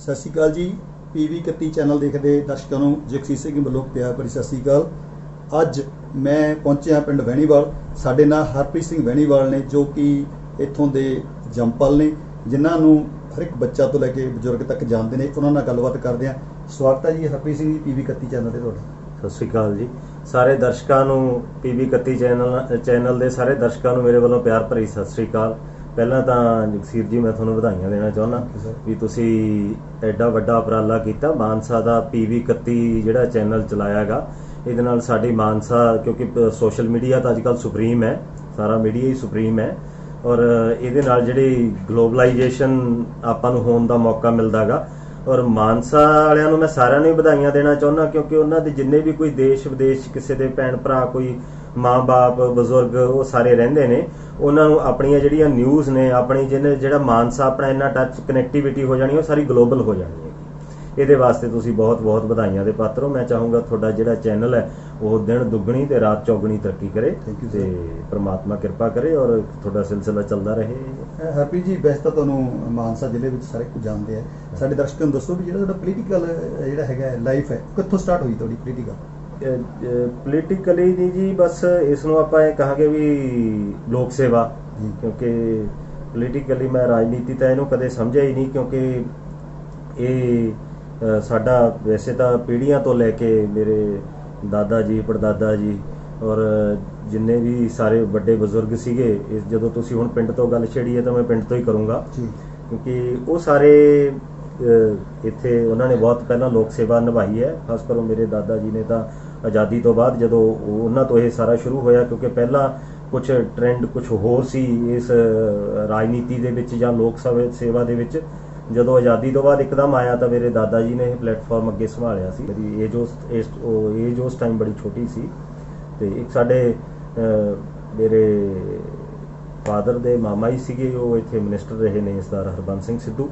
ਸਤਿ ਸ਼੍ਰੀ ਅਕਾਲ ਜੀ। PV 31 channel ਦੇਖਦੇ ਦਰਸ਼ਕਾਂ ਨੂੰ ਜਗਸੀਰ ਸਿੰਘ ਵੱਲੋਂ ਪਿਆਰ ਭਰੀ ਸਤਿ ਸ਼੍ਰੀ ਅਕਾਲ। ਅੱਜ ਮੈਂ ਪਹੁੰਚਿਆ ਪਿੰਡ ਵਹਿਣੀਵਾਲ। ਸਾਡੇ ਨਾਲ ਹਰਪ੍ਰੀਤ ਸਿੰਘ ਵਹਿਣੀਵਾਲ ਨੇ, ਜੋ ਕਿ ਇੱਥੋਂ ਦੇ ਜੰਮਪਲ ਨੇ, ਜਿਨ੍ਹਾਂ ਨੂੰ ਹਰ ਇੱਕ ਬੱਚਾ ਤੋਂ ਲੈ ਕੇ ਬਜ਼ੁਰਗ ਤੱਕ ਜਾਣਦੇ ਨੇ। ਉਹਨਾਂ ਨਾਲ ਗੱਲਬਾਤ ਕਰਦੇ ਹਾਂ। ਸਵਾਗਤ ਹੈ ਜੀ ਹਰਪ੍ਰੀਤ ਸਿੰਘ ਜੀ PV 31 ਚੈਨਲ ਤੇ ਤੁਹਾਡਾ। ਸਤਿ ਸ਼੍ਰੀ ਅਕਾਲ ਜੀ। ਸਾਰੇ ਦਰਸ਼ਕਾਂ ਨੂੰ PV 31 ਚੈਨਲ ਦੇ ਸਾਰੇ ਦਰਸ਼ਕਾਂ ਨੂੰ ਮੇਰੇ ਵੱਲੋਂ ਪਿਆਰ ਭਰੀ ਸਤਿ ਸ਼੍ਰੀ ਅਕਾਲ। ਪਹਿਲਾਂ ਤਾਂ ਜਗਸੀਰ ਜੀ ਮੈਂ ਤੁਹਾਨੂੰ ਵਧਾਈਆਂ ਦੇਣਾ ਚਾਹੁੰਦਾ ਵੀ ਤੁਸੀਂ ਐਡਾ ਵੱਡਾ ਉਪਰਾਲਾ ਕੀਤਾ। ਮਾਨਸਾ ਦਾ PV 31 ਜਿਹੜਾ ਚੈਨਲ ਚਲਾਇਆ ਗਾ, ਇਹਦੇ ਨਾਲ ਸਾਡੀ ਮਾਨਸਾ, ਕਿਉਂਕਿ ਸੋਸ਼ਲ ਮੀਡੀਆ ਤਾਂ ਅੱਜ ਕੱਲ੍ਹ ਸੁਪਰੀਮ ਹੈ, ਸਾਰਾ ਮੀਡੀਆ ਹੀ ਸੁਪਰੀਮ ਹੈ, ਔਰ ਇਹਦੇ ਨਾਲ ਜਿਹੜੀ ਗਲੋਬਲਾਈਜੇਸ਼ਨ ਆਪਾਂ ਨੂੰ ਹੋਣ ਦਾ ਮੌਕਾ ਮਿਲਦਾ ਗਾ। ਔਰ ਮਾਨਸਾ ਵਾਲਿਆਂ ਨੂੰ ਮੈਂ ਸਾਰਿਆਂ ਨੂੰ ਹੀ ਵਧਾਈਆਂ ਦੇਣਾ ਚਾਹੁੰਦਾ, ਕਿਉਂਕਿ ਉਹਨਾਂ ਦੇ ਜਿੰਨੇ ਵੀ ਕੋਈ ਦੇਸ਼ ਵਿਦੇਸ਼ ਕਿਸੇ ਦੇ ਭੈਣ ਭਰਾ, ਕੋਈ ਮਾਂ-ਬਾਪ, ਬਜ਼ੁਰਗ, ਉਹ ਸਾਰੇ ਰਹਿੰਦੇ ਨੇ। ਉਹਨਾਂ ਨੂੰ ਆਪਣੀਆਂ ਜਿਹੜੀਆਂ ਨਿਊਜ਼ ਨੇ, ਆਪਣੀ ਜਿਹੜਾ ਮਾਨਸਾ ਆਪਣਾ ਇੰਨਾ ਟੱਚ ਕਨੈਕਟੀਵਿਟੀ ਹੋ ਜਾਣੀ, ਉਹ ਸਾਰੀ ਗਲੋਬਲ ਹੋ ਜਾਣੀ ਹੈ। ਇਹਦੇ ਵਾਸਤੇ ਤੁਸੀਂ ਬਹੁਤ ਬਹੁਤ ਵਧਾਈਆਂ ਦੇ ਪਾਤਰ ਹੋ। ਮੈਂ ਚਾਹੂੰਗਾ ਤੁਹਾਡਾ ਜਿਹੜਾ ਚੈਨਲ ਹੈ ਉਹ ਦਿਨ ਦੁੱਗਣੀ ਤੇ ਰਾਤ ਚੌਗਣੀ ਤਰੱਕੀ ਕਰੇ ਤੇ ਪ੍ਰਮਾਤਮਾ ਕਿਰਪਾ ਕਰੇ ਔਰ ਤੁਹਾਡਾ ਸਿਲਸਿਲਾ ਚੱਲਦਾ ਰਹੇ। ਹਰਪ੍ਰੀਤ ਜੀ, ਵੈਸੇ ਤਾਂ ਤੁਹਾਨੂੰ ਮਾਨਸਾ ਜ਼ਿਲ੍ਹੇ ਵਿੱਚ ਸਾਰੇ ਕੁਝ ਜਾਣਦੇ ਆ। ਸਾਡੇ ਦਰਸ਼ਕਾਂ ਨੂੰ ਦੱਸੋ ਵੀ ਜਿਹੜਾ ਤੁਹਾਡਾ ਪੋਲੀਟੀਕਲ ਜਿਹੜਾ ਹੈਗਾ ਲਾਈਫ ਹੈ, ਕਿੱਥੋਂ ਸਟਾਰਟ ਹੋਈ ਤੁਹਾਡੀ ਪੋਲੀਟੀਕਲ? ਪੋਲੀਟੀਕਲੀ ਨਹੀਂ ਜੀ, ਬਸ ਇਸ ਨੂੰ ਆਪਾਂ ਇਹ ਕਹਾਂਗੇ ਵੀ ਲੋਕ ਸੇਵਾ। ਕਿਉਂਕਿ ਪੋਲੀਟੀਕਲੀ ਮੈਂ ਰਾਜਨੀਤੀ ਤਾਂ ਇਹਨੂੰ ਕਦੇ ਸਮਝਿਆ ਹੀ ਨਹੀਂ, ਕਿਉਂਕਿ ਇਹ ਸਾਡਾ ਵੈਸੇ ਤਾਂ ਪੀੜ੍ਹੀਆਂ ਤੋਂ ਲੈ ਕੇ ਮੇਰੇ ਦਾਦਾ ਜੀ, ਪੜਦਾਦਾ ਜੀ ਔਰ ਜਿੰਨੇ ਵੀ ਸਾਰੇ ਵੱਡੇ ਬਜ਼ੁਰਗ ਸੀਗੇ, ਜਦੋਂ ਤੁਸੀਂ ਹੁਣ ਪਿੰਡ ਤੋਂ ਗੱਲ ਛੇੜੀ ਹੈ ਤਾਂ ਮੈਂ ਪਿੰਡ ਤੋਂ ਹੀ ਕਰੂੰਗਾ, ਕਿਉਂਕਿ ਉਹ ਸਾਰੇ ਇੱਥੇ ਉਹਨਾਂ ਨੇ ਬਹੁਤ ਪਹਿਲਾਂ ਲੋਕ ਸੇਵਾ ਨਿਭਾਈ ਹੈ। ਖਾਸ ਕਰ ਮੇਰੇ ਦਾਦਾ ਜੀ ਨੇ ਤਾਂ ਆਜ਼ਾਦੀ ਤੋਂ ਬਾਅਦ, ਜਦੋਂ ਉਹਨਾਂ ਤੋਂ ਇਹ ਸਾਰਾ ਸ਼ੁਰੂ ਹੋਇਆ, ਕਿਉਂਕਿ ਪਹਿਲਾਂ ਕੁਝ ਟ੍ਰੈਂਡ ਕੁਝ ਹੋਰ ਸੀ ਇਸ ਰਾਜਨੀਤੀ ਦੇ ਵਿੱਚ ਜਾਂ ਲੋਕ ਸੇਵਾ ਦੇ ਵਿੱਚ। ਜਦੋਂ ਆਜ਼ਾਦੀ ਤੋਂ ਬਾਅਦ ਇੱਕਦਮ ਆਇਆ ਤਾਂ ਮੇਰੇ ਦਾਦਾ ਜੀ ਨੇ ਇਹ ਪਲੇਟਫਾਰਮ ਅੱਗੇ ਸੰਭਾਲਿਆ ਸੀ। ਮੇਰੀ ਏਜ ਉਸ ਟਾਈਮ ਬੜੀ ਛੋਟੀ ਸੀ। ਤੇ ਇੱਕ ਸਾਡੇ ਮੇਰੇ ਫਾਦਰ ਦੇ ਮਾਮਾ ਹੀ ਸੀਗੇ, ਉਹ ਇੱਥੇ ਮਿਨਿਸਟਰ ਰਹੇ ਨੇ, ਸਰਦਾਰ ਹਰਬੰਸ ਸਿੰਘ ਸਿੱਧੂ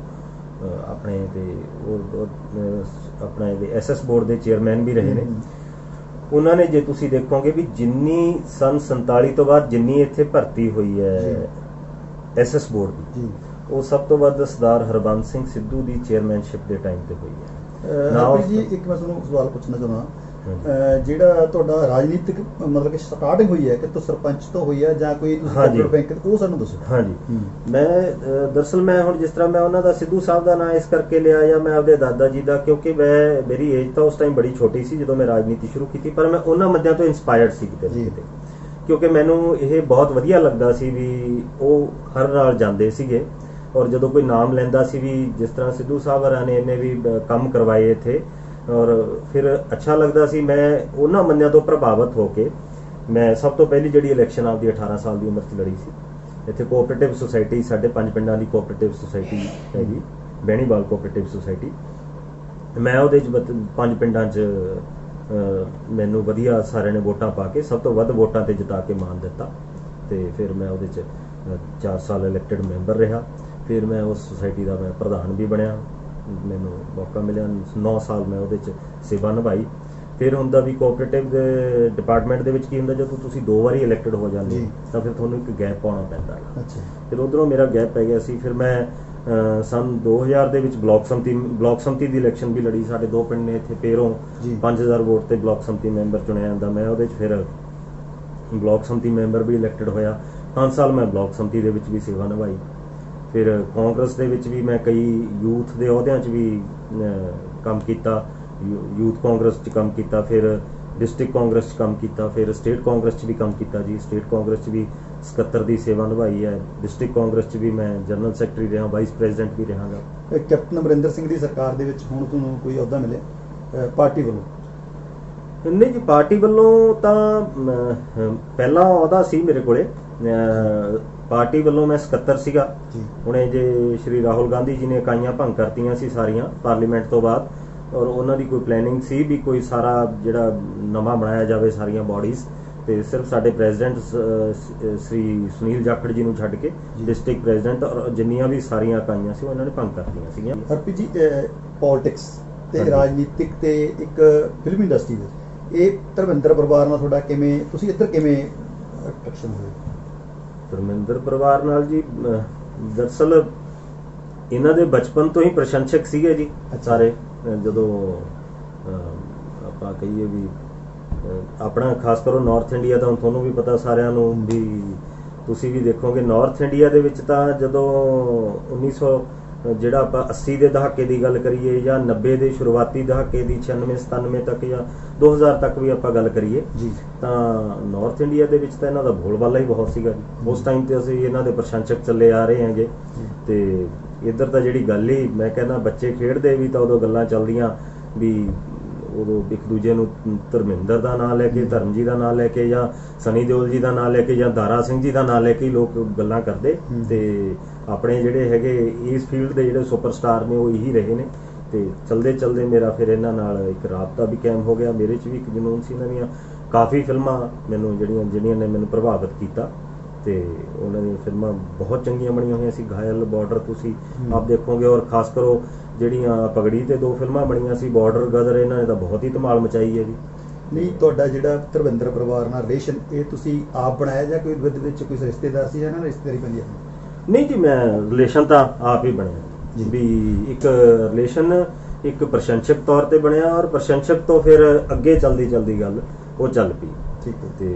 ਆਪਣੇ, ਤੇ ਉਹ ਆਪਣੇ SS ਬੋਰਡ ਦੇ ਚੇਅਰਮੈਨ ਵੀ ਰਹੇ ਨੇ। ਉਹਨਾਂ ਨੇ, ਜੇ ਤੁਸੀਂ ਦੇਖੋਗੇ ਵੀ ਜਿੰਨੀ ਸੰਨ 47 ਤੋਂ ਬਾਅਦ ਜਿੰਨੀ ਇੱਥੇ ਭਰਤੀ ਹੋਈ ਹੈ SS ਬੋਰਡ ਦੀ, ਉਹ ਸਭ ਤੋਂ ਵੱਧ ਸਰਦਾਰ ਹਰਬੰਸ ਸਿੰਘ ਸਿੱਧੂ ਦੀ ਚੇਅਰਮੈਨਸ਼ਿਪ ਦੇ ਟਾਈਮ ਤੇ ਹੋਈ ਹੈ। ਹਰਪ੍ਰੀਤ ਜੀ, ਇੱਕ ਮੈਂ ਤੁਹਾਨੂੰ ਸਵਾਲ ਪੁੱਛਣਾ ਚਾਹੁੰਦਾ, ਜਿਹੜਾ ਤੁਹਾਡਾ ਰਾਜਨੀਤਿਕ ਮਤਲਬ ਕਿ ਸਟਾਰਟਿੰਗ ਹੋਈ ਹੈ, ਕਿਤੋਂ ਸਰਪੰਚ ਤੋਂ ਹੋਈ ਹੈ ਜਾਂ ਕੋਈ ਬੈਂਕ, ਉਹ ਸਾਨੂੰ ਦੱਸੋ। ਹਾਂਜੀ, ਮੈਂ ਦਰਅਸਲ ਮੈਂ ਹੁਣ ਜਿਸ ਤਰ੍ਹਾਂ ਮੈਂ ਉਹਨਾਂ ਦਾ ਸਿੱਧੂ ਸਾਹਿਬ ਦਾ ਨਾਂ ਇਸ ਕਰਕੇ ਲਿਆ, ਜਾਂ ਮੈਂ ਆਪਦੇ ਦਾਦਾ ਜੀ ਦਾ, ਕਿਉਂਕਿ ਮੇਰੀ ਏਜ ਤਾਂ ਉਸ ਟਾਈਮ ਬੜੀ ਛੋਟੀ ਸੀ ਜਦੋਂ ਮੈਂ ਰਾਜਨੀਤੀ ਸ਼ੁਰੂ ਕੀਤੀ, ਪਰ ਮੈਂ ਉਹਨਾਂ ਮੱਦਿਆਂ ਤੋਂ ਇੰਸਪਾਇਰਡ ਸੀ ਕਿਤੇ ਨਾ ਕਿਤੇ, ਕਿਉਂਕਿ ਮੈਨੂੰ ਇਹ ਬਹੁਤ ਵਧੀਆ ਲੱਗਦਾ ਸੀ ਵੀ ਉਹ ਹਰ ਨਾਲ ਜਾਂਦੇ ਸੀਗੇ। ਔਰ ਜਦੋਂ ਕੋਈ ਨਾਮ ਲੈਂਦਾ ਸੀ ਵੀ ਜਿਸ ਤਰ੍ਹਾਂ ਸਿੱਧੂ ਸਾਹਿਬ ਹੋਰਾਂ ਨੇ ਇਹਨੇ ਵੀ ਕੰਮ ਕਰਵਾਏ ਇੱਥੇ, ਔਰ ਫਿਰ ਅੱਛਾ ਲੱਗਦਾ ਸੀ। ਮੈਂ ਉਹਨਾਂ ਬੰਦਿਆਂ ਤੋਂ ਪ੍ਰਭਾਵਿਤ ਹੋ ਕੇ ਮੈਂ ਸਭ ਤੋਂ ਪਹਿਲੀ ਜਿਹੜੀ ਇਲੈਕਸ਼ਨ ਆਪਦੀ 18 ਸਾਲ ਦੀ ਉਮਰ 'ਚ ਲੜੀ ਸੀ। ਇੱਥੇ ਕੋਆਪਰੇਟਿਵ ਸੁਸਾਇਟੀ, ਸਾਡੇ 5 ਪਿੰਡਾਂ ਦੀ ਕੋਆਪਰੇਟਿਵ ਸੁਸਾਇਟੀ ਹੈਗੀ, ਵਹਿਣੀਵਾਲ ਕੋਆਪਰੇਟਿਵ ਸੁਸਾਇਟੀ। ਮੈਂ ਉਹਦੇ 'ਚ 5 ਪਿੰਡਾਂ 'ਚ ਮੈਨੂੰ ਵਧੀਆ ਸਾਰਿਆਂ ਨੇ ਵੋਟਾਂ ਪਾ ਕੇ ਸਭ ਤੋਂ ਵੱਧ ਵੋਟਾਂ 'ਤੇ ਜਿਤਾ ਕੇ ਮਾਣ ਦਿੱਤਾ, ਤੇ ਫਿਰ ਮੈਂ ਉਹਦੇ 'ਚ 4 ਸਾਲ ਇਲੈਕਟਿਡ ਮੈਂਬਰ ਰਿਹਾ। ਫਿਰ ਮੈਂ ਉਸ ਸੁਸਾਇਟੀ ਦਾ ਮੈਂ ਪ੍ਰਧਾਨ ਵੀ ਬਣਿਆ, ਮੈਨੂੰ ਮੌਕਾ ਮਿਲਿਆ। 9 ਸਾਲ ਮੈਂ ਉਹਦੇ 'ਚ ਸੇਵਾ ਨਿਭਾਈ। ਫਿਰ ਹੁੰਦਾ ਵੀ ਕੋਆਪਰੇਟਿਵ ਦੇ ਡਿਪਾਰਟਮੈਂਟ ਦੇ ਵਿੱਚ ਕੀ ਹੁੰਦਾ, ਜਦੋਂ ਤੁਸੀਂ 2 ਵਾਰੀ ਇਲੈਕਟਿਡ ਹੋ ਜਾਂਦੇ ਤਾਂ ਫਿਰ ਤੁਹਾਨੂੰ ਇੱਕ ਗੈਪ ਪਾਉਣਾ ਪੈਂਦਾ। ਫਿਰ ਉੱਧਰੋਂ ਮੇਰਾ ਗੈਪ ਪੈ ਗਿਆ ਸੀ। ਫਿਰ ਮੈਂ ਸੰਨ 2000 ਦੇ ਵਿੱਚ ਬਲਾਕ ਸੰਮਤੀ ਦੀ ਇਲੈਕਸ਼ਨ ਵੀ ਲੜੀ। ਸਾਡੇ 2 ਪਿੰਡ ਨੇ ਇੱਥੇ, ਪੇਰੋਂ 5000 ਵੋਟ ਤੇ ਬਲਾਕ ਸੰਮਤੀ ਮੈਂਬਰ ਚੁਣਿਆ ਜਾਂਦਾ। ਮੈਂ ਉਹਦੇ 'ਚ ਫਿਰ ਬਲਾਕ ਸੰਮਤੀ ਮੈਂਬਰ ਵੀ ਇਲੈਕਟਿਡ ਹੋਇਆ। 5 ਸਾਲ ਮੈਂ ਬਲਾਕ ਸੰਮਤੀ ਦੇ ਵਿੱਚ ਵੀ ਸੇਵਾ ਨਿਭਾਈ। ਫਿਰ ਕਾਂਗਰਸ ਦੇ ਵਿੱਚ ਵੀ ਮੈਂ ਕਈ ਯੂਥ ਦੇ ਅਹੁਦਿਆਂ 'ਚ ਵੀ ਕੰਮ ਕੀਤਾ, ਯੂਥ ਕਾਂਗਰਸ 'ਚ ਕੰਮ ਕੀਤਾ, ਫਿਰ ਡਿਸਟ੍ਰਿਕਟ ਕਾਂਗਰਸ 'ਚ ਕੰਮ ਕੀਤਾ, ਫਿਰ ਸਟੇਟ ਕਾਂਗਰਸ 'ਚ ਵੀ ਕੰਮ ਕੀਤਾ ਜੀ। ਸਟੇਟ ਕਾਂਗਰਸ 'ਚ ਵੀ 77 ਦੀ ਸੇਵਾ ਨਿਭਾਈ ਹੈ। ਡਿਸਟ੍ਰਿਕਟ ਕਾਂਗਰਸ 'ਚ ਵੀ ਮੈਂ ਜਨਰਲ ਸੈਕਟਰੀ ਰਿਹਾ, ਵਾਈਸ ਪ੍ਰੈਜ਼ੀਡੈਂਟ ਵੀ ਰਹਾਂਗਾ। ਕੈਪਟਨ ਅਮਰਿੰਦਰ ਸਿੰਘ ਦੀ ਸਰਕਾਰ ਦੇ ਵਿੱਚ ਹੁਣ ਤੁਹਾਨੂੰ ਕੋਈ ਅਹੁਦਾ ਮਿਲਿਆ ਪਾਰਟੀ ਵੱਲੋਂ? ਨਹੀਂ ਜੀ, ਪਾਰਟੀ ਵੱਲੋਂ ਤਾਂ ਪਹਿਲਾਂ ਅਹੁਦਾ ਸੀ ਮੇਰੇ ਕੋਲੇ। ਪਾਰਟੀ ਵੱਲੋਂ ਮੈਂ 77 ਸੀਗਾ। ਹੁਣੇ ਜੇ ਸ਼੍ਰੀ ਰਾਹੁਲ ਗਾਂਧੀ ਜੀ ਨੇ ਇਕਾਈਆਂ ਭੰਗ ਕਰਤੀਆਂ ਸੀ ਸਾਰੀਆਂ ਪਾਰਲੀਮੈਂਟ ਤੋਂ ਬਾਅਦ, ਔਰ ਉਹਨਾਂ ਦੀ ਕੋਈ ਪਲੈਨਿੰਗ ਸੀ ਵੀ ਕੋਈ ਸਾਰਾ ਜਿਹੜਾ ਨਵਾਂ ਬਣਾਇਆ ਜਾਵੇ ਸਾਰੀਆਂ ਬਾਡੀਜ਼, ਤੇ ਸਿਰਫ ਸਾਡੇ ਪ੍ਰੈਜ਼ੀਡੈਂਟ ਸ੍ਰੀ ਸੁਨੀਲ ਜਾਖੜ ਜੀ ਨੂੰ ਛੱਡ ਕੇ ਡਿਸਟ੍ਰਿਕਟ ਪ੍ਰੈਜ਼ੀਡੈਂਟ ਔਰ ਜਿੰਨੀਆਂ ਵੀ ਸਾਰੀਆਂ ਇਕਾਈਆਂ ਸੀ ਉਹਨਾਂ ਨੇ ਭੰਗ ਕਰਤੀਆਂ ਸੀਗੀਆਂ। ਹਰਪ੍ਰੀਤ ਜੀ, ਪੋਲਿਟਿਕਸ ਤੇ ਰਾਜਨੀਤਿਕ ਤੇ ਇੱਕ ਫਿਲਮ ਇੰਡਸਟਰੀ ਵਿੱਚ ਇਹ ਧਰਮਿੰਦਰ ਪਰਿਵਾਰ ਨਾਲ ਤੁਹਾਡਾ ਕਿਵੇਂ, ਤੁਸੀਂ ਇੱਧਰ ਕਿਵੇਂ ਅਟਰੈਕਸ਼ਨ ਹੋਏ? ਧਰਮਿੰਦਰ ਪਰਿਵਾਰ ਨਾਲ ਜੀ, ਦਰਅਸਲ ਇਹਨਾਂ ਦੇ ਬਚਪਨ ਤੋਂ ਹੀ ਪ੍ਰਸ਼ੰਸਕ ਸੀਗੇ ਜੀ ਸਾਰੇ। ਜਦੋਂ ਆਪਾਂ ਕਹੀਏ ਵੀ ਆਪਣਾ ਖਾਸ ਕਰੋ ਨਾਰਥ ਇੰਡੀਆ ਦਾ, ਹੁਣ ਤੁਹਾਨੂੰ ਵੀ ਪਤਾ ਸਾਰਿਆਂ ਨੂੰ ਵੀ, ਤੁਸੀਂ ਵੀ ਦੇਖੋਗੇ ਨਾਰਥ ਇੰਡੀਆ ਦੇ ਵਿੱਚ ਤਾਂ ਜਦੋਂ 1900 ਜਿਹੜਾ ਆਪਾਂ 80 ਦੇ ਦਹਾਕੇ ਦੀ ਗੱਲ ਕਰੀਏ ਜਾਂ 90 ਦੇ ਸ਼ੁਰੂਆਤੀ ਦਹਾਕੇ ਦੀ 96 97 ਤੱਕ ਜਾਂ 2000 ਤੱਕ ਵੀ ਆਪਾਂ ਗੱਲ ਕਰੀਏ ਜੀ, ਤਾਂ ਨਾਰਥ ਇੰਡੀਆ ਦੇ ਵਿੱਚ ਤਾਂ ਇਹਨਾਂ ਦਾ ਬੋਲਬਾਲਾ ਹੀ ਬਹੁਤ ਸੀਗਾ ਜੀ। ਉਸ ਟਾਈਮ ਤੇ ਅਸੀਂ ਇਹਨਾਂ ਦੇ ਪ੍ਰਸ਼ੰਸਕ ਚੱਲੇ ਆ ਰਹੇ ਹਾਂਗੇ। ਤੇ ਇੱਧਰ ਤਾਂ ਜਿਹੜੀ ਗੱਲ ਹੀ ਮੈਂ ਕਹਿੰਦਾ, ਬੱਚੇ ਖੇਡਦੇ ਵੀ ਤਾਂ ਉਦੋਂ ਗੱਲਾਂ ਚੱਲਦੀਆਂ ਵੀ ਉਦੋਂ ਇੱਕ ਦੂਜੇ ਨੂੰ ਧਰਮਿੰਦਰ ਦਾ ਨਾਂ ਲੈ ਕੇ, ਧਰਮ ਜੀ ਦਾ ਨਾਂ ਲੈ ਕੇ, ਜਾਂ ਸਨੀ ਦਿਓਲ ਜੀ ਦਾ ਨਾਂ ਲੈ ਕੇ, ਜਾਂ ਦਾਰਾ ਸਿੰਘ ਜੀ ਦਾ ਨਾਂ ਲੈ ਕੇ ਲੋਕ ਗੱਲਾਂ ਕਰਦੇ। ਤੇ ਆਪਣੇ ਜਿਹੜੇ ਹੈਗੇ ਇਸ ਫੀਲਡ ਦੇ ਜਿਹੜੇ ਸੁਪਰਸਟਾਰ ਨੇ ਉਹ ਇਹੀ ਰਹੇ ਨੇ। ਤੇ ਚਲਦੇ ਚਲਦੇ ਮੇਰਾ ਫਿਰ ਇਹਨਾਂ ਨਾਲ ਇੱਕ ਰਾਬਤਾ ਵੀ ਕਾਇਮ ਹੋ ਗਿਆ। ਮੇਰੇ 'ਚ ਵੀ ਇੱਕ ਜਨੂਨ ਸੀ। ਇਹਨਾਂ ਦੀਆਂ ਕਾਫੀ ਫਿਲਮਾਂ ਮੈਨੂੰ ਜਿਹੜੀਆਂ ਨੇ ਮੈਨੂੰ ਪ੍ਰਭਾਵਿਤ ਕੀਤਾ, ਤੇ ਉਹਨਾਂ ਦੀਆਂ ਫਿਲਮਾਂ ਬਹੁਤ ਚੰਗੀਆਂ ਬਣੀਆਂ ਹੋਈਆਂ ਸੀ। ਘਾਇਲ, ਬਾਰਡਰ ਤੁਸੀਂ ਆਪ ਦੇਖੋਗੇ, ਔਰ ਖਾਸ ਕਰੋ ਜਿਹੜੀਆਂ ਪਗੜੀ ਤੇ 2 ਫਿਲਮਾਂ ਬਣੀਆਂ ਸੀ, ਬਾਰਡਰ, ਗਦਰ, ਇਹਨਾਂ ਨੇ ਤਾਂ ਬਹੁਤ ਹੀ ਧਮਾਲ ਮਚਾਈ ਹੈ ਜੀ। ਨਹੀਂ, ਤੁਹਾਡਾ ਜਿਹੜਾ ਧਰਮਿੰਦਰ ਪਰਿਵਾਰ ਨਾਲ ਰਿਲੇਸ਼ਨ, ਇਹ ਤੁਸੀਂ ਆਪ ਬਣਾਇਆ ਜਾਂ ਕੋਈ ਵਿੱਚ ਕੋਈ ਰਿਸ਼ਤੇਦਾਰ ਸੀ ਜਾਂ ਇਹਨਾਂ ਨਾਲ ਰਿਸ਼ਤੇਦਾਰੀ ਪੈਂਦੀ ਹੈ? ਨਹੀਂ ਜੀ, ਮੈਂ ਰਿਲੇਸ਼ਨ ਤਾਂ ਆਪ ਹੀ ਬਣਿਆ ਜੀ। ਵੀ ਇੱਕ ਰਿਲੇਸ਼ਨ ਇੱਕ ਪ੍ਰਸ਼ੰਸਕ ਤੌਰ ਤੇ ਬਣਿਆ, ਔਰ ਪ੍ਰਸ਼ੰਸਕ ਤੋਂ ਫਿਰ ਅੱਗੇ ਚਲਦੀ ਗੱਲ ਉਹ ਚੱਲ ਪਈ। ਠੀਕ ਹੈ। ਤੇ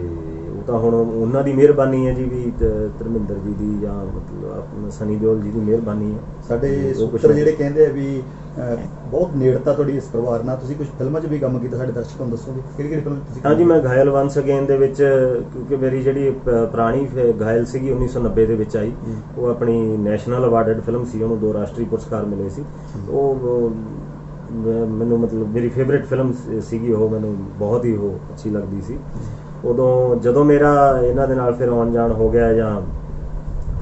ਉਹ ਤਾਂ ਹੁਣ ਉਹਨਾਂ ਦੀ ਮਿਹਰਬਾਨੀ ਹੈ ਜੀ, ਵੀ ਧਰਮਿੰਦਰ ਜੀ ਦੀ ਜਾਂ ਮਤਲਬ ਆਪਣਾ ਸਨੀ ਦਿਓਲ ਜੀ ਦੀ ਮਿਹਰਬਾਨੀ ਹੈ। ਸਾਡੇ ਸੁਪੁੱਤਰ ਜਿਹੜੇ ਕਹਿੰਦੇ ਆ ਵੀ ਬਹੁਤ ਨੇੜਤਾ ਤੁਹਾਡੀ ਇਸ ਪਰਿਵਾਰ ਨਾਲ, ਤੁਸੀਂ ਕੁਝ ਫਿਲਮਾਂ 'ਚ ਵੀ ਕੰਮ ਕੀਤਾ, ਸਾਡੇ ਦਰਸ਼ਕਾਂ ਨੂੰ ਦੱਸੋਗੇ ਕਿਹੜੀ ਫਿਲਮ ਤੁਸੀਂ? ਹਾਂਜੀ, ਮੈਂ ਘਾਇਲ ਵੰਸ ਅਗੇਨ ਦੇ ਵਿੱਚ, ਕਿਉਂਕਿ ਮੇਰੀ ਜਿਹੜੀ ਪੁਰਾਣੀ ਘਾਇਲ ਸੀਗੀ 1990 ਦੇ ਵਿੱਚ ਆਈ, ਉਹ ਆਪਣੀ ਨੈਸ਼ਨਲ ਅਵਾਰਡਡ ਫਿਲਮ ਸੀ, ਉਹਨੂੰ 2 ਰਾਸ਼ਟਰੀ ਪੁਰਸਕਾਰ ਮਿਲੇ ਸੀ। ਉਹ ਮੈਨੂੰ ਮਤਲਬ ਮੇਰੀ ਫੇਵਰੇਟ ਫਿਲਮ ਸੀਗੀ, ਉਹ ਮੈਨੂੰ ਬਹੁਤ ਹੀ ਉਹ ਅੱਛੀ ਲੱਗਦੀ ਸੀ। ਉਦੋਂ ਜਦੋਂ ਮੇਰਾ ਇਹਨਾਂ ਦੇ ਨਾਲ ਫਿਰ ਆਉਣ ਜਾਣ ਹੋ ਗਿਆ, ਜਾਂ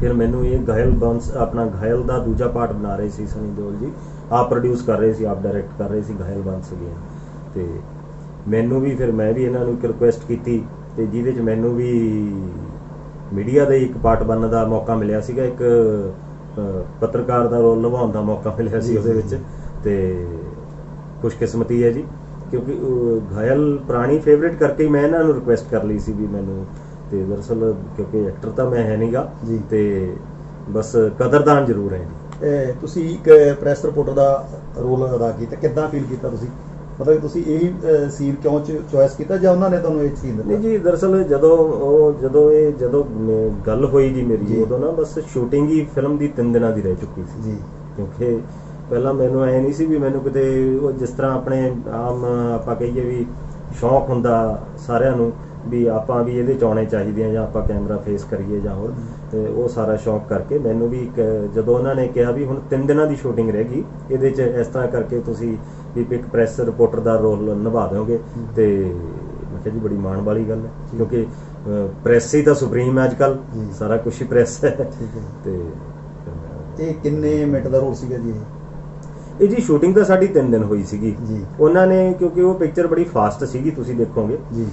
ਫਿਰ ਮੈਨੂੰ ਇਹ ਘਾਇਲ ਵੰਸ ਆਪਣਾ ਘਾਇਲ ਦਾ ਦੂਜਾ ਪਾਰਟ ਬਣਾ ਰਹੇ ਸੀ ਸਨੀ ਦਿਓਲ ਜੀ, ਆਪ ਪ੍ਰੋਡਿਊਸ ਕਰ ਰਹੇ ਸੀ, ਆਪ ਡਾਇਰੈਕਟ ਕਰ ਰਹੇ ਸੀ ਘਾਇਲ ਵੰਸ ਅਗੇਨ। ਤੇ ਮੈਨੂੰ ਵੀ ਫਿਰ ਮੈਂ ਵੀ ਇਹਨਾਂ ਨੂੰ ਇੱਕ ਰਿਕੁਐਸਟ ਕੀਤੀ, ਤੇ ਜਿਹਦੇ 'ਚ ਮੈਨੂੰ ਵੀ ਮੀਡੀਆ ਦੇ ਇੱਕ ਪਾਰਟ ਬਣਨ ਦਾ ਮੌਕਾ ਮਿਲਿਆ ਸੀਗਾ, ਇੱਕ ਪੱਤਰਕਾਰ ਦਾ ਰੋਲ ਨਿਭਾਉਣ ਦਾ ਮੌਕਾ ਮਿਲਿਆ ਸੀ ਉਹਦੇ ਵਿੱਚ। ਤੇ ਖੁਸ਼ਕਿਸਮਤੀ ਹੈ ਜੀ, ਕਿਉਂਕਿ ਘਾਇਲ ਪੁਰਾਣੀ ਫੇਵਰੇਟ ਕਰਕੇ ਹੀ ਮੈਂ ਇਹਨਾਂ ਨੂੰ ਰਿਕੁਐਸਟ ਕਰ ਲਈ ਸੀ ਵੀ ਮੈਨੂੰ। ਤੇ ਦਰਅਸਲ ਕਿਉਂਕਿ ਐਕਟਰ ਤਾਂ ਮੈਂ ਹੈ ਨਹੀਂਗਾ ਜੀ, ਤੇ ਬਸ ਕਦਰਦਾਨ ਜ਼ਰੂਰ ਹੈ ਜੀ। ਤੁਸੀਂ ਇੱਕ ਪ੍ਰੈਸ ਰਿਪੋਰਟਰ ਦਾ ਰੋਲ ਅਦਾ ਕੀਤਾ, ਕਿੱਦਾਂ ਫੀਲ ਕੀਤਾ ਤੁਸੀਂ? ਮਤਲਬ ਤੁਸੀਂ ਇਹੀ ਸੀਨ ਕਿਉਂ ਚੁਆਇਸ ਕੀਤਾ, ਜਾਂ ਉਹਨਾਂ ਨੇ ਤੁਹਾਨੂੰ ਇਹ ਸੀਨ ਦਿੱਤਾ? ਨਹੀਂ ਜੀ, ਦਰਅਸਲ ਜਦੋਂ ਗੱਲ ਹੋਈ ਜੀ ਮੇਰੀ, ਉਦੋਂ ਨਾ ਬਸ ਸ਼ੂਟਿੰਗ ਹੀ ਫਿਲਮ ਦੀ 3 ਦਿਨਾਂ ਦੀ ਰਹਿ ਚੁੱਕੀ ਸੀ ਜੀ। ਕਿਉਂਕਿ ਪਹਿਲਾਂ ਮੈਨੂੰ ਐ ਨਹੀਂ ਸੀ ਵੀ ਮੈਨੂੰ ਕਿਤੇ ਉਹ ਜਿਸ ਤਰ੍ਹਾਂ ਆਪਣੇ ਆਮ ਆਪਾਂ ਕਹੀਏ ਵੀ ਸ਼ੌਂਕ ਹੁੰਦਾ ਸਾਰਿਆਂ ਨੂੰ ਵੀ ਆਪਾਂ ਵੀ ਇਹਦੇ 'ਚ ਆਉਣੇ ਚਾਹੀਦੇ ਆ, ਜਾਂ ਆਪਾਂ ਕੈਮਰਾ ਫੇਸ ਕਰੀਏ ਜਾਂ ਹੋਰ, ਤੇ ਉਹ ਸਾਰਾ ਸ਼ੌਂਕ ਕਰਕੇ ਮੈਨੂੰ ਵੀ ਜਦੋਂ ਉਹਨਾਂ ਨੇ ਕਿਹਾ ਵੀ ਹੁਣ 3 ਦਿਨਾਂ ਦੀ ਸ਼ੂਟਿੰਗ ਰਹਿ ਗਈ, ਇਹਦੇ 'ਚ ਇਸ ਤਰ੍ਹਾਂ ਕਰਕੇ ਤੁਸੀਂ ਵੀ ਇੱਕ ਪ੍ਰੈਸ ਰਿਪੋਰਟਰ ਦਾ ਰੋਲ ਨਿਭਾ ਦਿਓਗੇ, ਤੇ ਮੈਂ ਕਿਹਾ ਜੀ ਬੜੀ ਮਾਣ ਵਾਲੀ ਗੱਲ ਹੈ, ਕਿਉਂਕਿ ਪ੍ਰੈਸ ਹੀ ਤਾਂ ਸੁਪਰੀਮ ਹੈ ਅੱਜ ਕੱਲ੍ਹ, ਸਾਰਾ ਕੁਛ ਹੀ ਪ੍ਰੈਸ ਹੈ। ਤੇ ਇਹ ਕਿੰਨੇ ਮਿੰਟ ਦਾ ਰੋਲ ਸੀਗਾ ਜੀ? ਇਹ ਜੀ ਸ਼ੂਟਿੰਗ ਤਾਂ ਸਾਡੀ 3 ਦਿਨ ਹੋਈ ਸੀਗੀ ਜੀ। ਉਹਨਾਂ ਨੇ, ਕਿਉਂਕਿ ਉਹ ਪਿਕਚਰ ਬੜੀ ਫਾਸਟ ਸੀਗੀ, ਤੁਸੀਂ ਦੇਖੋਗੇ ਜੀ।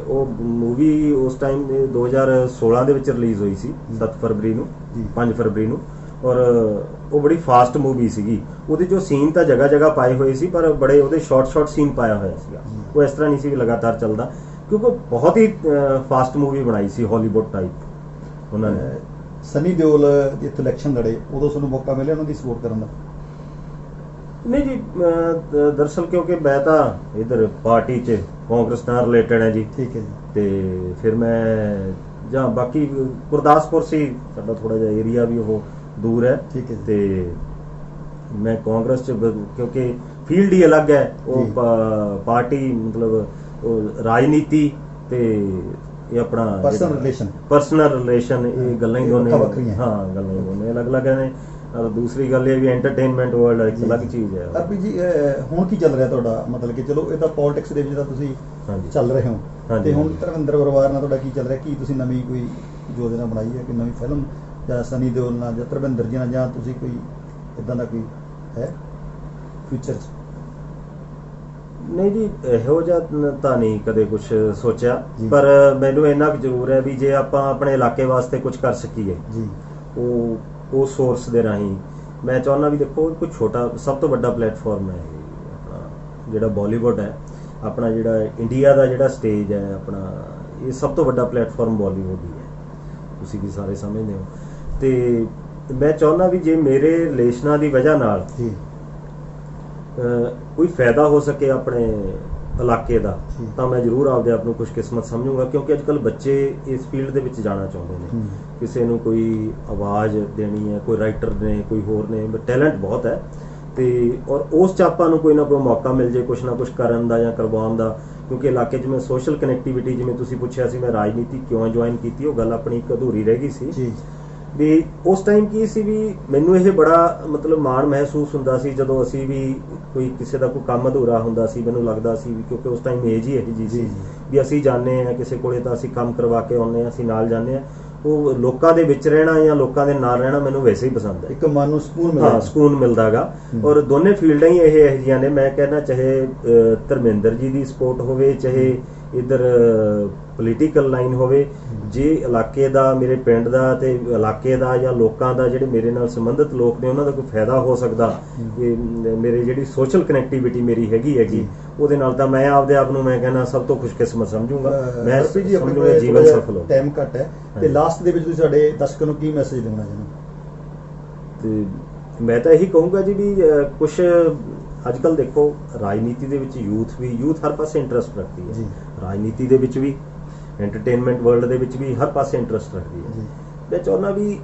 ਉਹ ਮੂਵੀ ਉਸ ਟਾਈਮ 2016 ਦੇ ਵਿੱਚ ਰਿਲੀਜ਼ ਹੋਈ ਸੀ, 7 ਫਰਵਰੀ ਨੂੰ, 5 ਫਰਵਰੀ ਨੂੰ, ਔਰ ਉਹ ਬੜੀ ਫਾਸਟ ਮੂਵੀ ਸੀਗੀ। ਉਹਦੇ ਜੋ ਸੀਨ ਤਾਂ ਜਗ੍ਹਾ ਜਗ੍ਹਾ ਪਾਏ ਹੋਏ ਸੀ, ਪਰ ਬੜੇ ਉਹਦੇ ਸ਼ਾਰਟ ਸੀਨ ਪਾਇਆ ਹੋਇਆ ਸੀਗਾ। ਉਹ ਇਸ ਤਰ੍ਹਾਂ ਨਹੀਂ ਸੀ ਵੀ ਲਗਾਤਾਰ ਚੱਲਦਾ, ਕਿਉਂਕਿ ਉਹ ਬਹੁਤ ਹੀ ਫਾਸਟ ਮੂਵੀ ਬਣਾਈ ਸੀ, ਹਾਲੀਵੁੱਡ ਟਾਈਪ ਉਹਨਾਂ ਨੇ। ਸਨੀ ਦਿਓਲ ਜਿੱਥੇ ਇਲੈਕਸ਼ਨ ਲੜੇ, ਉਦੋਂ ਤੁਹਾਨੂੰ ਮੌਕਾ ਮਿਲਿਆ ਉਹਨਾਂ ਦੀ ਸਪੋਰਟ ਕਰਨ ਦਾ? ਨਹੀਂ ਜੀ, ਦਰਅਸਲ ਕਿਉਂਕਿ ਮੈਂ ਤਾਂ ਇਧਰ ਪਾਰਟੀ 'ਚ ਕਾਂਗਰਸ ਨਾਲ ਰਿਲੇਟਡ ਹੈ ਜੀ। ਠੀਕ ਹੈ ਜੀ। ਤੇ ਫਿਰ ਮੈਂ ਜਾਂ ਬਾਕੀ ਗੁਰਦਾਸਪੁਰ ਸੀ ਸਾਡਾ, ਥੋੜਾ ਜਿਹਾ ਏਰੀਆ ਵੀ ਉਹ ਦੂਰ ਹੈ। ਠੀਕ ਹੈ। ਤੇ ਮੈਂ ਕਾਂਗਰਸ 'ਚ ਕਿਉਂਕਿ ਫੀਲਡ ਹੀ ਅਲੱਗ ਹੈ, ਉਹ ਪਾਰਟੀ ਮਤਲਬ ਉਹ ਰਾਜਨੀਤੀ ਤੇ ਇਹ ਆਪਣਾ ਪਰਸਨਲ ਰਿਲੇਸ਼ਨ, ਇਹ ਗੱਲਾਂ ਹੀ ਦੋਨੇ, ਹਾਂ ਗੱਲਾਂ ਹੀ ਦੋਨੇ ਅਲੱਗ-ਅਲੱਗ ਨੇ। ਦੂਸਰੀ ਗੱਲ ਇਹ ਵੀ ਐਂਟਰਟੇਨਮੈਂਟ ਵਰਲਡ ਇੱਕ ਅਲੱਗ ਚੀਜ਼ ਹੈ। ਅਰਪੀ ਜੀ, ਹੁਣ ਕੀ ਚੱਲ ਰਿਹਾ ਤੁਹਾਡਾ? ਮਤਲਬ ਕਿ ਚਲੋ ਇਹ ਤਾਂ ਪੋਲਿਟਿਕਸ ਦੇ ਵਿੱਚ ਤਾਂ ਤੁਸੀਂ ਚੱਲ ਰਹੇ ਹੋ, ਤੇ ਹੁਣ ਧਰਮਿੰਦਰ ਪਰਿਵਾਰ ਨਾਲ ਤੁਹਾਡਾ ਕੀ ਚੱਲ ਰਿਹਾ? ਕੀ ਤੁਸੀਂ ਨਵੀਂ ਕੋਈ ਯੋਜਨਾ ਬਣਾਈ ਹੈ, ਕਿ ਨਵੀਂ ਫਿਲਮ ਜਾਂ ਸਨੀ ਦਿਓਲ ਨਾਲ ਜਾਂ ਧਰਮਿੰਦਰ ਜੀ ਨਾਲ, ਜਾਂ ਤੁਸੀਂ ਕੋਈ ਇਦਾਂ ਦਾ ਕੋਈ ਹੈ ਫਿਊਚਰ 'ਚ? ਨਹੀਂ ਜੀ, ਇਹੋ ਜਿਹਾ ਤਾਂ ਨਹੀਂ ਕਦੇ ਕੁਝ ਸੋਚਿਆ, ਪਰ ਮੈਨੂੰ ਇੰਨਾ ਕੁ ਜ਼ਰੂਰ ਹੈ ਵੀ ਜੇ ਆਪਾਂ ਆਪਣੇ ਇਲਾਕੇ ਵਾਸਤੇ ਕੁਝ ਕਰ ਸਕੀਏ ਜੀ, ਉਹ ਸੋਰਸ ਦੇ ਰਾਹੀਂ ਮੈਂ ਚਾਹੁੰਦਾ ਵੀ ਦੇਖੋ, ਕੋਈ ਛੋਟਾ, ਸਭ ਤੋਂ ਵੱਡਾ ਪਲੇਟਫਾਰਮ ਹੈ ਆਪਣਾ ਜਿਹੜਾ ਬਾਲੀਵੁੱਡ ਹੈ, ਆਪਣਾ ਜਿਹੜਾ ਇੰਡੀਆ ਦਾ ਜਿਹੜਾ ਸਟੇਜ ਹੈ ਆਪਣਾ, ਇਹ ਸਭ ਤੋਂ ਵੱਡਾ ਪਲੇਟਫਾਰਮ ਬਾਲੀਵੁੱਡ ਹੀ ਹੈ, ਤੁਸੀਂ ਵੀ ਸਾਰੇ ਸਮਝਦੇ ਹੋ। ਤੇ ਮੈਂ ਚਾਹੁੰਦਾ ਵੀ ਜੇ ਮੇਰੇ ਰਿਲੇਸ਼ਨਾਂ ਦੀ ਵਜ੍ਹਾ ਨਾਲ ਜੀ ਕੋਈ ਫਾਇਦਾ ਹੋ ਸਕੇ ਆਪਣੇ ਇਲਾਕੇ ਦਾ, ਜੀ। ਤਾਂ ਮੈਂ ਜ਼ਰੂਰ ਆਪਦੇ ਆਪ ਨੂੰ ਖੁਸ਼ਕਿਸਮਤ ਸਮਝੂੰਗਾ, ਕਿਉਂਕਿ ਅੱਜ ਕੱਲ੍ਹ ਬੱਚੇ ਇਸ ਫੀਲਡ ਦੇ ਵਿੱਚ ਜਾਣਾ ਚਾਹੁੰਦੇ ਨੇ। ਹੂੰ। ਕਿਸੇ ਨੂੰ ਕੋਈ ਆਵਾਜ਼ ਦੇਣੀ ਹੈ, ਕੋਈ ਰਾਈਟਰ ਨੇ, ਕੋਈ ਹੋਰ ਨੇ, ਟੈਲੈਂਟ ਬਹੁਤ ਹੈ ਤੇ ਔਰ ਉਸ 'ਚ ਆਪਾਂ ਨੂੰ ਕੋਈ ਨਾ ਕੋਈ ਮੌਕਾ ਮਿਲ ਜੇ ਕੁਛ ਨਾ ਕੁਛ ਕਰਨ ਦਾ ਜਾਂ ਕਰਵਾਉਣ ਦਾ। ਕਿਉਂਕਿ ਇਲਾਕੇ 'ਚ ਮੈਂ ਸੋਸ਼ਲ ਕਨੈਕਟੀਵਿਟੀ, ਜਿਵੇਂ ਤੁਸੀਂ ਪੁੱਛਿਆ ਸੀ ਮੈਂ ਰਾਜਨੀਤੀ ਕਿਉਂ ਜੁਆਇਨ ਕੀਤੀ, ਉਹ ਗੱਲ ਆਪਣੀ ਇੱਕ ਅਧੂਰੀ ਰਹਿ ਗਈ ਸੀ ਜੀ ਵੀ ਉਸ ਟਾਈਮ ਕੀ ਸੀ ਵੀ ਮੈਨੂੰ ਇਹ ਬੜਾ ਮਤਲਬ ਮਾਣ ਮਹਿਸੂਸ ਹੁੰਦਾ ਸੀ ਜਦੋਂ ਅਸੀਂ ਵੀ ਕੋਈ ਕਿਸੇ ਦਾ ਕੋਈ ਕੰਮ ਅਧੂਰਾ ਹੁੰਦਾ ਸੀ। ਮੈਨੂੰ ਲੱਗਦਾ ਸੀ ਵੀ ਕਿਉਂਕਿ ਉਸ ਟਾਈਮ ਏਜ ਹੀ ਇਹੋ ਜਿਹੀ ਸੀ ਵੀ ਅਸੀਂ ਜਾਂਦੇ ਹਾਂ ਕਿਸੇ ਕੋਲੇ ਤਾਂ ਅਸੀਂ ਕੰਮ ਕਰਵਾ ਕੇ ਆਉਂਦੇ ਹਾਂ, ਅਸੀਂ ਨਾਲ ਜਾਂਦੇ ਹਾਂ। ਉਹ ਲੋਕਾਂ ਦੇ ਵਿੱਚ ਰਹਿਣਾ ਜਾਂ ਲੋਕਾਂ ਦੇ ਨਾਲ ਰਹਿਣਾ ਮੈਨੂੰ ਵੈਸੇ ਹੀ ਪਸੰਦ ਹੈ। ਇੱਕ ਮਨ ਨੂੰ ਸਕੂਨ ਹਾਂ, ਮਿਲਦਾ। ਸਕੂਨ ਮਿਲਦਾ ਗਾ। ਹੂੰ। ਔਰ ਦੋਨੇ ਫੀਲਡਾਂ ਹੀ ਇਹ ਇਹੋ ਜਿਹੀਆਂ ਨੇ। ਮੈਂ ਕਹਿੰਦਾ ਚਾਹੇ ਧਰਮਿੰਦਰ ਜੀ ਦੀ ਸਪੋਰਟ ਹੋਵੇ, ਚਾਹੇ ਇੱਧਰ ਪੋਲੀਟੀਕਲ ਲਾਈਨ ਹੋਵੇ, ਜੇ ਇਲਾਕੇ ਦਾ, ਮੇਰੇ ਪਿੰਡ ਦਾ ਤੇ ਇਲਾਕੇ ਦਾ ਜਾਂ ਲੋਕਾਂ ਦਾ, ਜਿਹੜੇ ਮੇਰੇ ਨਾਲ ਸੰਬੰਧਿਤ ਲੋਕ ਨੇ, ਉਹਨਾਂ ਦਾ ਕੋਈ ਫਾਇਦਾ ਹੋ ਸਕਦਾ, ਕਿ ਮੇਰੇ ਜਿਹੜੀ ਸੋਸ਼ਲ ਕਨੈਕਟੀਵਿਟੀ ਮੇਰੀ ਹੈਗੀ ਉਹਦੇ ਨਾਲ, ਤਾਂ ਮੈਂ ਆਪਦੇ ਆਪ ਨੂੰ ਮੈਂ ਕਹਿੰਦਾ ਸਭ ਤੋਂ ਖੁਸ਼ਕਿਸਮਤ ਸਮਝੂੰਗਾ। ਮੈਂ ਹਰਪ੍ਰੀਤ ਜੀ, ਆਪਣੇ ਸਮਝੂੰਗਾ ਕੋਲ ਜੀਵਨ ਸਫਲ ਹੋ। ਟਾਈਮ ਘੱਟ ਹੈ ਤੇ ਲਾਸਟ ਦੇ ਵਿੱਚ ਤੁਸੀਂ ਸਾਡੇ ਦਰਸ਼ਕਾਂ ਨੂੰ ਕੀ ਮੈਸੇਜ ਦੇਣਾ ਚਾਹੁੰਦੇ ਤੇ ਮੈਂ ਤਾਂ ਇਹੀ ਕਹੂੰਗਾ ਜੀ ਵੀ ਕੁਛ ਅੱਜ ਕੱਲ੍ਹ ਦੇਖੋ ਰਾਜਨੀਤੀ ਦੇ ਵਿੱਚ ਯੂਥ ਹਰ ਪਾਸੇ ਇੰਟਰਸਟ ਰੱਖਦੀ ਹੈ ਜੀ। ਰਾਜਨੀਤੀ ਦੇ ਵਿੱਚ ਵੀ, ਐਂਟਰਟੇਨਮੈਂਟ ਵਰਲਡ ਦੇ ਵਿੱਚ ਵੀ ਹਰ ਪਾਸੇ ਇੰਟਰਸਟ ਰੱਖਦੀ ਹੈ। ਜੀ ਮੈਂ ਚਾਹੁੰਦਾ ਵੀ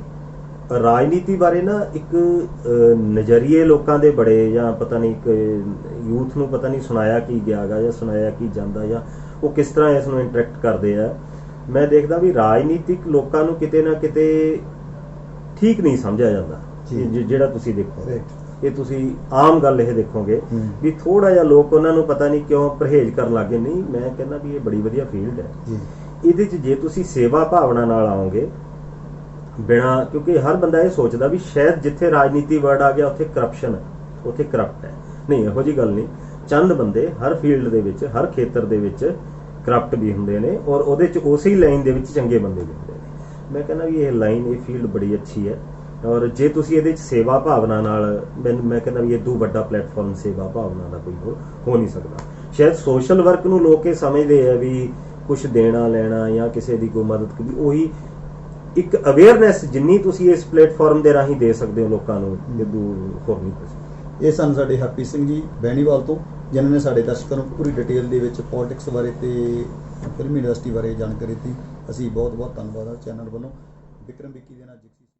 ਰਾਜਨੀਤੀ ਬਾਰੇ ਨਾ ਇੱਕ ਨਜ਼ਰੀਏ ਲੋਕਾਂ ਦੇ ਬੜੇ, ਜਾਂ ਪਤਾ ਨਹੀਂ ਇੱਕ ਯੂਥ ਨੂੰ ਪਤਾ ਨਹੀਂ ਸੁਣਾਇਆ ਕੀ ਗਿਆ ਗਾ ਜਾਂ ਸੁਣਾਇਆ ਕੀ ਜਾਂਦਾ, ਜਾਂ ਉਹ ਕਿਸ ਤਰ੍ਹਾਂ ਇਸ ਨੂੰ ਇੰਟਰੈਕਟ ਕਰਦੇ ਆ। ਮੈਂ ਦੇਖਦਾ ਵੀ ਰਾਜਨੀਤਿਕ ਲੋਕਾਂ ਨੂੰ ਕਿਤੇ ਨਾ ਕਿਤੇ ਠੀਕ ਨਹੀਂ ਸਮਝਿਆ ਜਾਂਦਾ। ਜਿਹੜਾ ਤੁਸੀਂ ਦੇਖੋ, ਇਹ ਤੁਸੀਂ ਆਮ ਗੱਲ ਇਹ ਦੇਖੋਗੇ ਵੀ ਥੋੜਾ ਜਿਹਾ ਲੋਕ ਉਹਨਾਂ ਨੂੰ ਪਤਾ ਨਹੀਂ ਕਿਉਂ ਪਰਹੇਜ਼ ਕਰਨ ਲੱਗੇ। ਨਹੀਂ, ਮੈਂ ਕਹਿੰਦਾ ਵੀ ਇਹ ਬੜੀ ਵਧੀਆ ਫੀਲਡ ਹੈ। ਇਹਦੇ 'ਚ ਜੇ ਤੁਸੀਂ ਸੇਵਾ ਭਾਵਨਾ ਨਾਲ ਆਓਗੇ, ਬਿਨਾਂ, ਕਿਉਂਕਿ ਹਰ ਬੰਦਾ ਇਹ ਸੋਚਦਾ ਵੀ ਸ਼ਾਇਦ ਜਿੱਥੇ ਰਾਜਨੀਤੀ ਵਰਡ ਆ ਗਿਆ ਉੱਥੇ ਕਰਪਸ਼ਨ ਹੈ, ਉੱਥੇ ਕਰਪਟ ਹੈ। ਨਹੀਂ, ਇਹੋ ਜਿਹੀ ਗੱਲ ਨਹੀਂ। ਚੰਦ ਬੰਦੇ ਹਰ ਫੀਲਡ ਦੇ ਵਿੱਚ, ਹਰ ਖੇਤਰ ਦੇ ਵਿੱਚ ਕਰਪਟ ਵੀ ਹੁੰਦੇ ਨੇ, ਔਰ ਉਹਦੇ 'ਚ ਉਸੇ ਲਾਈਨ ਦੇ ਵਿੱਚ ਚੰਗੇ ਬੰਦੇ ਵੀ ਹੁੰਦੇ ਨੇ। ਮੈਂ ਕਹਿੰਦਾ ਵੀ ਇਹ ਲਾਈਨ, ਇਹ ਫੀਲਡ ਬੜੀ ਅੱਛੀ ਹੈ। ਔਰ ਜੇ ਤੁਸੀਂ ਇਹਦੇ 'ਚ ਸੇਵਾ ਭਾਵਨਾ ਨਾਲ, ਮੈਂ ਕਹਿੰਦਾ ਵੀ ਇਦੋਂ ਵੱਡਾ ਪਲੇਟਫਾਰਮ ਸੇਵਾ ਭਾਵਨਾ ਦਾ ਕੋਈ ਹੋ ਨਹੀਂ ਸਕਦਾ। ਸ਼ਾਇਦ ਸੋਸ਼ਲ ਵਰਕ ਨੂੰ ਲੋਕ ਇਹ ਸਮਝਦੇ ਆ ਵੀ ਕੁਝ ਦੇਣਾ ਲੈਣਾ ਜਾਂ ਕਿਸੇ ਦੀ ਕੋਈ ਮਦਦ ਕਰਨੀ, ਉਹੀ ਇੱਕ ਅਵੇਅਰਨੈਸ ਜਿੰਨੀ ਤੁਸੀਂ ਇਸ ਪਲੇਟਫਾਰਮ ਦੇ ਰਾਹੀਂ ਦੇ ਸਕਦੇ ਹੋ ਲੋਕਾਂ ਨੂੰ, ਇਦੋਂ ਹੋਰ ਨਹੀਂ ਕੁਝ। ਇਹ ਸਨ ਸਾਡੇ ਹਰਪ੍ਰੀਤ ਸਿੰਘ ਜੀ ਬੈਣੀਵਾਲ ਤੋਂ, ਜਿਨ੍ਹਾਂ ਨੇ ਸਾਡੇ ਦਰਸ਼ਕਾਂ ਨੂੰ ਪੂਰੀ ਡਿਟੇਲ ਦੇ ਵਿੱਚ ਪੋਲਿਟਿਕਸ ਬਾਰੇ ਤੇ ਫਿਲਮ ਇੰਡਸਟਰੀ ਬਾਰੇ ਜਾਣਕਾਰੀ ਦਿੱਤੀ। ਅਸੀਂ ਬਹੁਤ ਬਹੁਤ ਧੰਨਵਾਦ ਆ ਚੈਨਲ ਵੱਲੋਂ। ਵਿਕਰਮ ਵਿੱਕੀ ਦੇ ਨਾਲ।